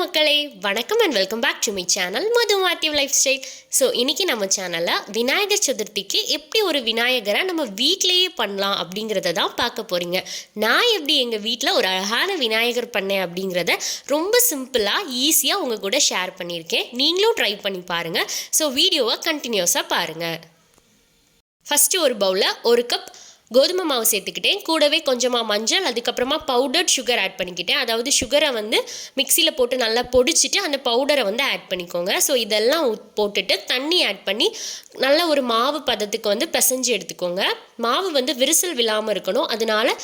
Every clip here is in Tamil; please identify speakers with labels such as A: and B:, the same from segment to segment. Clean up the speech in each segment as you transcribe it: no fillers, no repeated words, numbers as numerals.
A: மக்களே வணக்கம் and welcome back to my channel Madhu Mathew life style. So இன்றைக்கி நம்ம சேனலில் விநாயகர் சதுர்த்திக்கு எப்படி ஒரு விநாயகரை நம்ம வீட்டிலேயே பண்ணலாம் அப்படிங்கிறத தான் பார்க்க போகிறீங்க. நான் எப்படி எங்கள் வீட்டில் ஒரு அழகான விநாயகர் பண்ணேன் அப்படிங்கிறத ரொம்ப சிம்பிளாக ஈஸியாக உங்கள் கூட ஷேர் பண்ணியிருக்கேன். நீங்களும் ட்ரை பண்ணி பாருங்கள். ஸோ வீடியோவை கண்டினியூஸாக பாருங்கள். ஃபஸ்ட்டு ஒரு பவுலில் ஒரு கப் கோதுமை மாவு சேர்த்துக்கிட்டேன். கூடவே கொஞ்சமாக மஞ்சள், அதுக்கப்புறமா பவுடர்ட் சுகர் ஆட் பண்ணிக்கிட்டேன். அதாவது சுகரை மிக்சியில் போட்டு நல்லா பொடிச்சிட்டு அந்த பவுடரை ஆட் பண்ணிக்கோங்க. ஸோ இதெல்லாம் போட்டுட்டு தண்ணி ஆட் பண்ணி நல்ல ஒரு மாவு பதத்துக்கு பிசைஞ்சு எடுத்துக்கோங்க. மாவு விரிசல் விழாமல் இருக்கணும். அதனால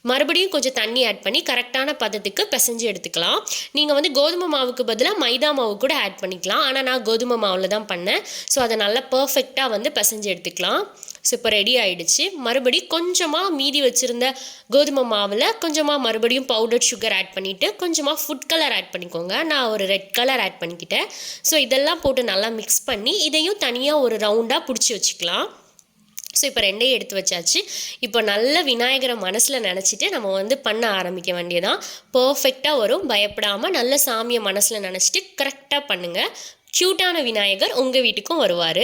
A: மறுபடியும் கொஞ்சம் தண்ணி ஆட் பண்ணி கரெக்டான பதத்துக்கு பிசைஞ்சு எடுத்துக்கலாம். நீங்கள் கோதுமை மாவுக்கு பதிலாக மைதா மாவு கூட ஆட் பண்ணிக்கலாம். ஆனால் நான் கோதுமை மாவில் தான் பண்ணேன். ஸோ அதை நல்லா பர்ஃபெக்டாக பிசைஞ்சு எடுத்துக்கலாம். ஸோ இப்போ ரெடி ஆகிடுச்சு. மறுபடியும் கொஞ்சமாக மீதி வச்சுருந்த கோதுமை மாவில் கொஞ்சமாக மறுபடியும் பவுடர் சுகர் ஆட் பண்ணிவிட்டு கொஞ்சமாக ஃபுட் கலர் ஆட் பண்ணிக்கோங்க. நான் ஒரு ரெட் கலர் ஆட் பண்ணிக்கிட்டேன். ஸோ இதெல்லாம் போட்டு நல்லா மிக்ஸ் பண்ணி இதையும் தனியாக ஒரு ரவுண்டாக பிடிச்சி வச்சுக்கலாம். ஸோ இப்போ ரெண்டையும் எடுத்து வச்சாச்சு. இப்போ நல்ல விநாயகரை மனசில் நினச்சிட்டு நம்ம பண்ண ஆரம்பிக்க வேண்டியதான். பர்ஃபெக்டாக வரும். பயப்படாமல் நல்ல சாமியை மனசில் நினச்சிட்டு கரெக்டாக பண்ணுங்கள். க்யூட்டான விநாயகர் உங்கள் வீட்டுக்கும் வருவார்.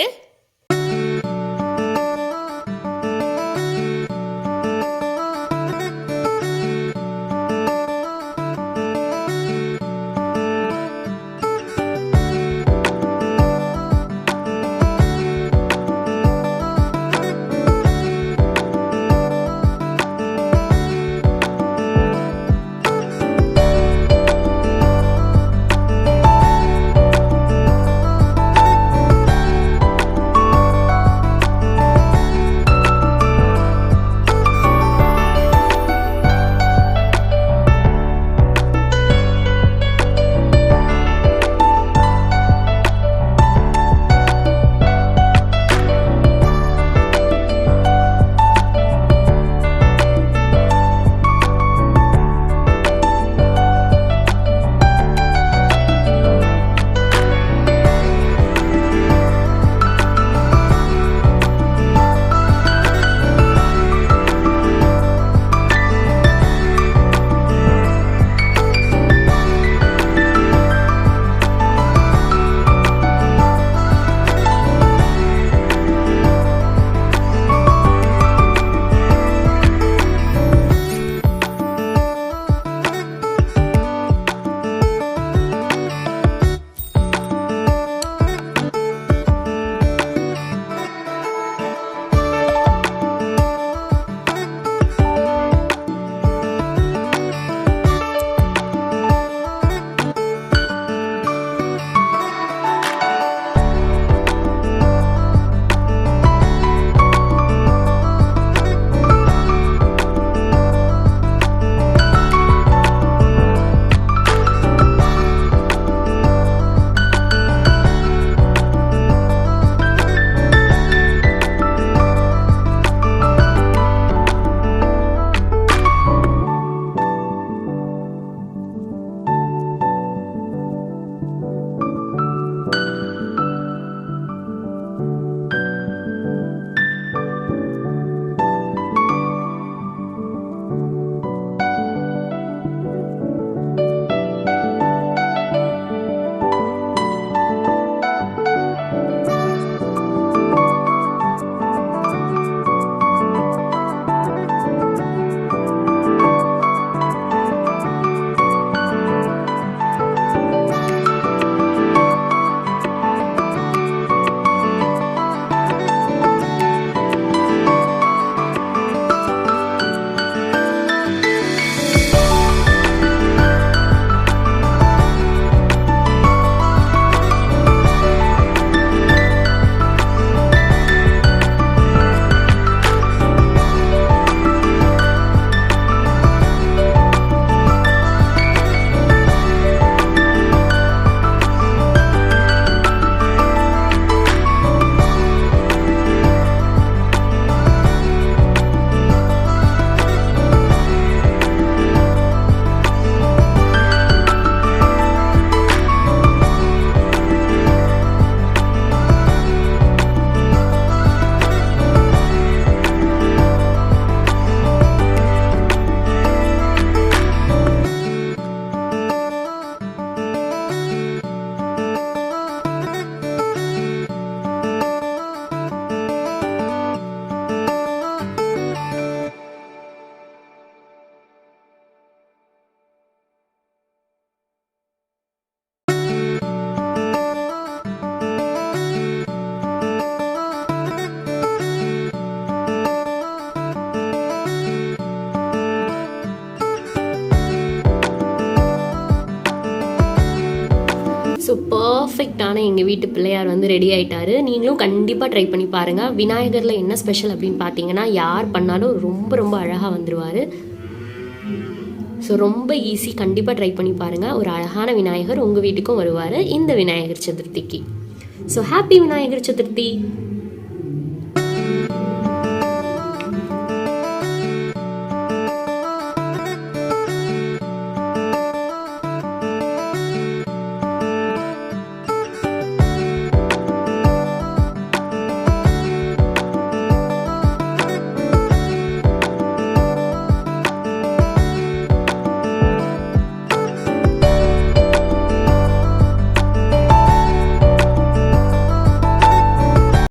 A: ஸோ பர்ஃபெக்டான எங்கள் வீட்டு பிள்ளையார் வந்து ரெடி ஆகிட்டாரு. நீங்களும் கண்டிப்பாக ட்ரை பண்ணி பாருங்கள். விநாயகரில் என்ன ஸ்பெஷல் அப்படின்னு பார்த்தீங்கன்னா, யார் பண்ணாலும் ரொம்ப ரொம்ப அழகாக வந்துடுவார். ஸோ ரொம்ப ஈஸி, கண்டிப்பாக ட்ரை பண்ணி பாருங்கள். ஒரு அழகான விநாயகர் உங்கள் வீட்டுக்கும் வருவார் இந்த விநாயகர் சதுர்த்திக்கு. So happy Vinayagar Chaturthi.